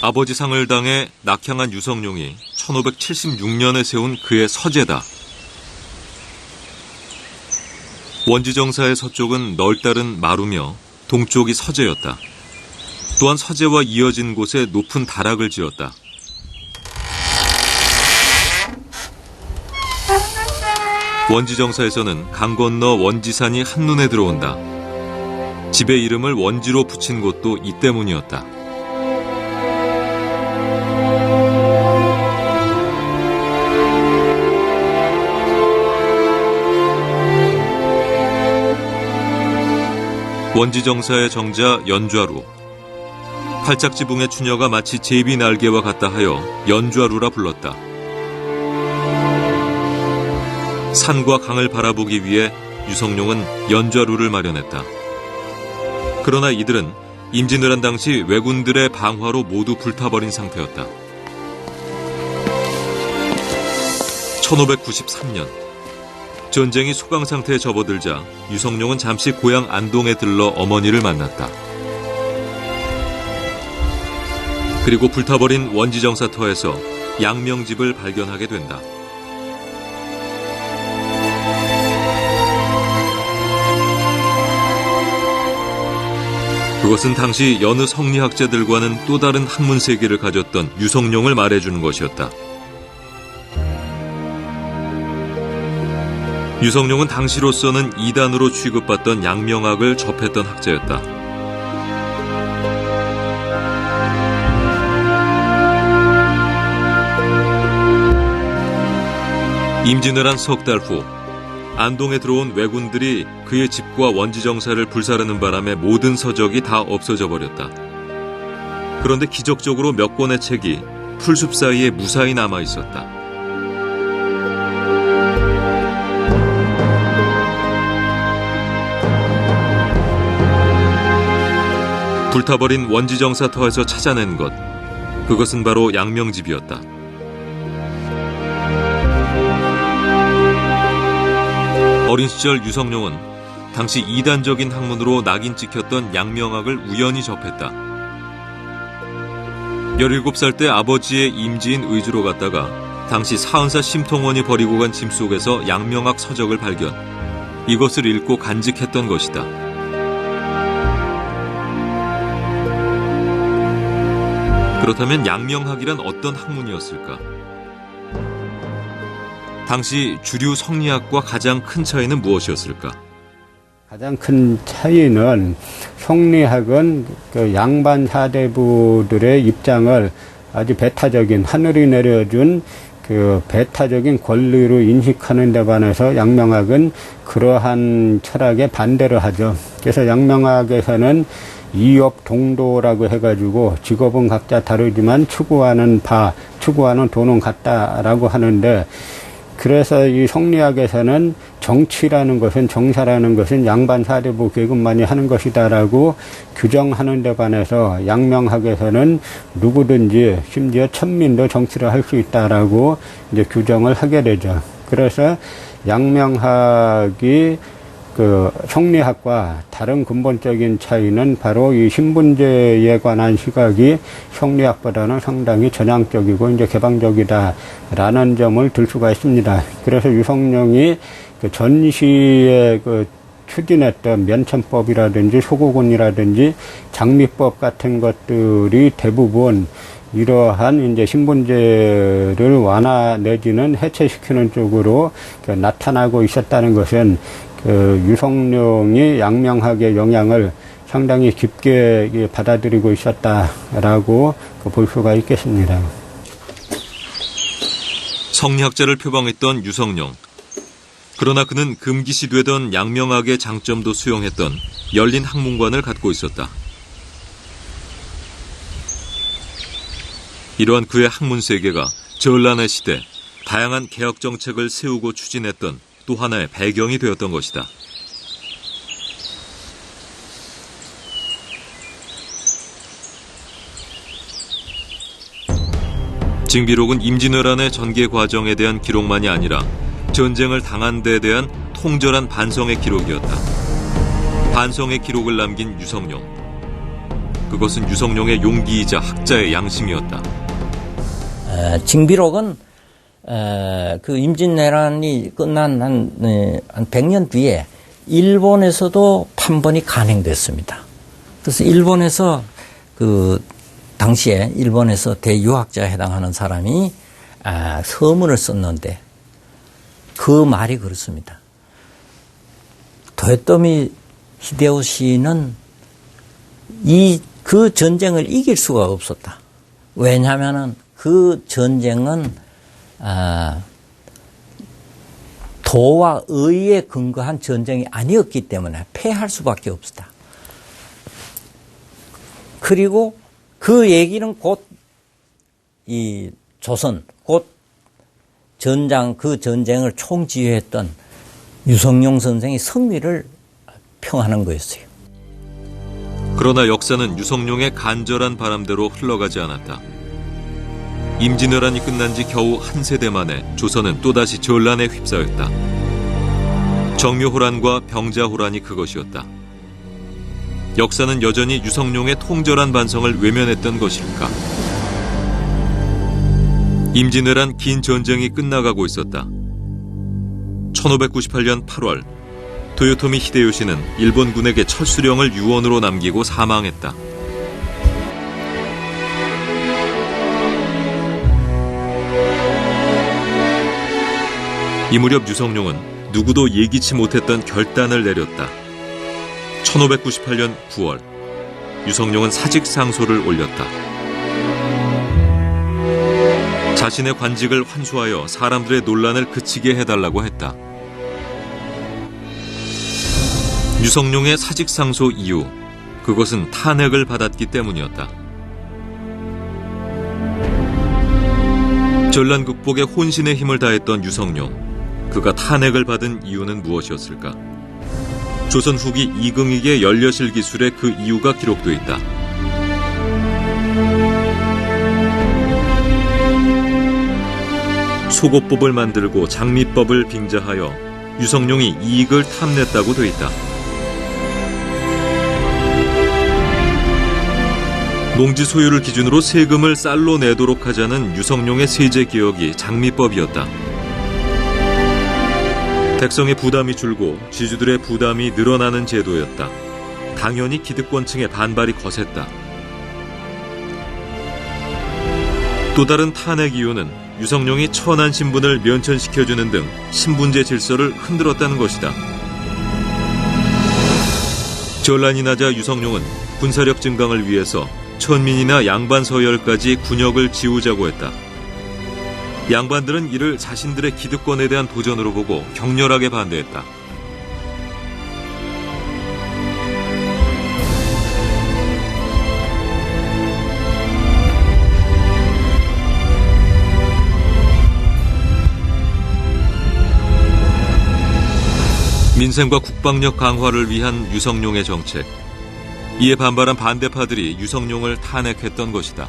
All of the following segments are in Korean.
아버지 상을 당해 낙향한 유성룡이 1576년에 세운 그의 서재다. 원지정사의 서쪽은 널따른 마루며 동쪽이 서재였다. 또한 서재와 이어진 곳에 높은 다락을 지었다. 원지정사에서는 강 건너 원지산이 한눈에 들어온다. 집의 이름을 원지로 붙인 곳도 이 때문이었다. 원지정사의 정자 연좌루. 팔짝지붕의 추녀가 마치 제비 날개와 같다 하여 연좌루라 불렀다. 산과 강을 바라보기 위해 유성룡은 연좌루를 마련했다. 그러나 이들은 임진왜란 당시 왜군들의 방화로 모두 불타버린 상태였다. 1593년 전쟁이 소강 상태에 접어들자 유성룡은 잠시 고향 안동에 들러 어머니를 만났다. 그리고 불타버린 원지정사터에서 양명집을 발견하게 된다. 그것은 당시 여느 성리학자들과는 또 다른 학문 세계를 가졌던 유성룡을 말해주는 것이었다. 유성룡은 당시로서는 이단으로 취급받던 양명학을 접했던 학자였다. 임진왜란 석 달 후 안동에 들어온 왜군들이 그의 집과 원지정사를 불사르는 바람에 모든 서적이 다 없어져 버렸다. 그런데 기적적으로 몇 권의 책이 풀숲 사이에 무사히 남아 있었다. 불타버린 원지정사터에서 찾아낸 것, 그것은 바로 양명집이었다. 어린 시절 유성룡은 당시 이단적인 학문으로 낙인 찍혔던 양명학을 우연히 접했다. 17살 때 아버지의 임지인 의주로 갔다가 당시 사은사 심통원이 버리고 간 짐 속에서 양명학 서적을 발견. 이것을 읽고 간직했던 것이다. 그렇다면 양명학이란 어떤 학문이었을까? 당시 주류 성리학과 가장 큰 차이는 무엇이었을까? 가장 큰 차이는 성리학은 그 양반 사대부들의 입장을 아주 배타적인, 하늘이 내려준 그 배타적인 권리로 인식하는 데 반해서 양명학은 그러한 철학에 반대를 하죠. 그래서 양명학에서는 이업동도라고 해가지고 직업은 각자 다르지만 추구하는 돈은 같다라고 하는데, 그래서 이 성리학에서는 정치라는 것은, 정사라는 것은 양반 사대부 계급만이 하는 것이다라고 규정하는 데 반해서 양명학에서는 누구든지 심지어 천민도 정치를 할 수 있다라고 이제 규정을 하게 되죠. 그래서 양명학이 그 성리학과 다른 근본적인 차이는 바로 이 신분제에 관한 시각이 성리학보다는 상당히 전향적이고 이제 개방적이다라는 점을 들 수가 있습니다. 그래서 유성룡이 그 전시에 그 추진했던 면천법이라든지 소고군이라든지 장미법 같은 것들이 대부분 이러한 이제 신분제를 완화 내지는 해체시키는 쪽으로 나타나고 있었다는 것은 그 유성룡이 양명학의 영향을 상당히 깊게 받아들이고 있었다라고 볼 수가 있겠습니다. 성리학자를 표방했던 유성룡. 그러나 그는 금기시되던 양명학의 장점도 수용했던 열린 학문관을 갖고 있었다. 이러한 그의 학문 세계가 전란의 시대 다양한 개혁 정책을 세우고 추진했던 또 하나의 배경이 되었던 것이다. 징비록은 임진왜란의 전개 과정에 대한 기록만이 아니라 전쟁을 당한 데에 대한 통절한 반성의 기록이었다. 반성의 기록을 남긴 유성룡. 그것은 유성룡의 용기이자 학자의 양심이었다. 징비록은 그 임진왜란이 끝난 한 100년 뒤에 일본에서도 판본이 간행됐습니다. 그래서 일본에서 당시에 일본에서 대유학자에 해당하는 사람이 서문을 썼는데 그 말이 그렇습니다. 도요토미 히데요시는 그 전쟁을 이길 수가 없었다. 왜냐하면은 그 전쟁은 도와 의에 근거한 전쟁이 아니었기 때문에 패할 수밖에 없었다. 그리고 그 얘기는 곧 이 조선, 곧 그 전쟁을 총지휘했던 유성룡 선생의 승리를 평하는 거였어요. 그러나 역사는 유성룡의 간절한 바람대로 흘러가지 않았다. 임진왜란이 끝난 지 겨우 한 세대 만에 조선은 또다시 전란에 휩싸였다. 정묘호란과 병자호란이 그것이었다. 역사는 여전히 유성룡의 통절한 반성을 외면했던 것일까? 임진왜란 긴 전쟁이 끝나가고 있었다. 1598년 8월 도요토미 히데요시는 일본군에게 철수령을 유언으로 남기고 사망했다. 이 무렵 유성룡은 누구도 예기치 못했던 결단을 내렸다. 1598년 9월 유성룡은 사직상소를 올렸다. 자신의 관직을 환수하여 사람들의 논란을 그치게 해달라고 했다. 유성룡의 사직상소 이유, 그것은 탄핵을 받았기 때문이었다. 전란 극복에 혼신의 힘을 다했던 유성룡, 그가 탄핵을 받은 이유는 무엇이었을까? 조선 후기 이긍익의 연려실 기술에 그 이유가 기록돼 있다. 속옷법을 만들고 장미법을 빙자하여 유성룡이 이익을 탐냈다고 돼 있다. 농지 소유를 기준으로 세금을 쌀로 내도록 하자는 유성룡의 세제 개혁이 장미법이었다. 백성의 부담이 줄고 지주들의 부담이 늘어나는 제도였다. 당연히 기득권층의 반발이 거셌다. 또 다른 탄핵 이유는 유성룡이 천한 신분을 면천시켜주는 등 신분제 질서를 흔들었다는 것이다. 전란이 나자 유성룡은 군사력 증강을 위해서 천민이나 양반 서열까지 군역을 지우자고 했다. 양반들은 이를 자신들의 기득권에 대한 도전으로 보고 격렬하게 반대했다. 민생과 국방력 강화를 위한 유성룡의 정책. 이에 반발한 반대파들이 유성룡을 탄핵했던 것이다.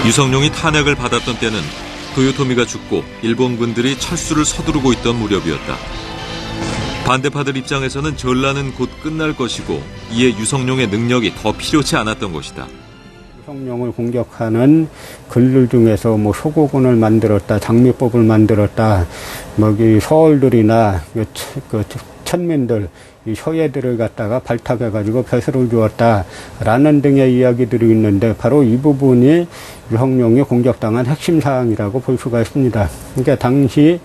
유성룡이 탄핵을 받았던 때는 도요토미가 죽고 일본군들이 철수를 서두르고 있던 무렵이었다. 반대파들 입장에서는 전란은 곧 끝날 것이고 이에 유성룡의 능력이 더 필요치 않았던 것이다. 유성룡을 공격하는 글들 중에서 소고군을 만들었다, 장미법을 만들었다, 서얼들이나 천민들, 이 서예들을 갖다가 발탁해가지고 벼슬을 주었다라는 등의 이야기들이 있는데 바로 이 부분이 유성룡이 공격당한 핵심 사항이라고 볼 수가 있습니다. 그러니까 당시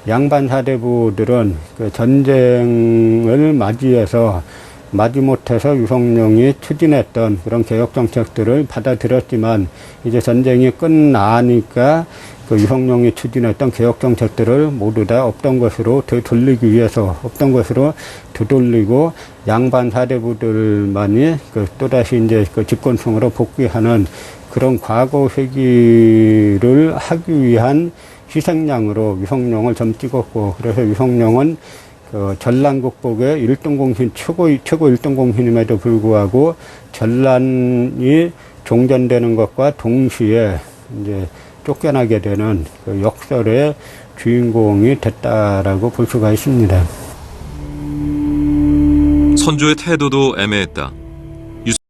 양반 사대부들은 전쟁을 맞이해서 마지못해서 유성룡이 추진했던 그런 개혁 정책들을 받아들였지만 이제 전쟁이 끝나니까 유성룡이 추진했던 개혁 정책들을 모두 다 없던 것으로 되돌리기 위해서 없던 것으로 되돌리고 양반 사대부들만이 또다시 이제 집권층으로 복귀하는 그런 과거 회귀를 하기 위한 희생양으로 유성룡을 점 찍었고, 그래서 유성룡은 전란 극복의 1등 공신, 최고 1등 공신임에도 불구하고 전란이 종전되는 것과 동시에 이제 쫓겨나게 되는 역설의 주인공이 됐다라고 볼 수가 있습니다. 선조의 태도도 애매했다.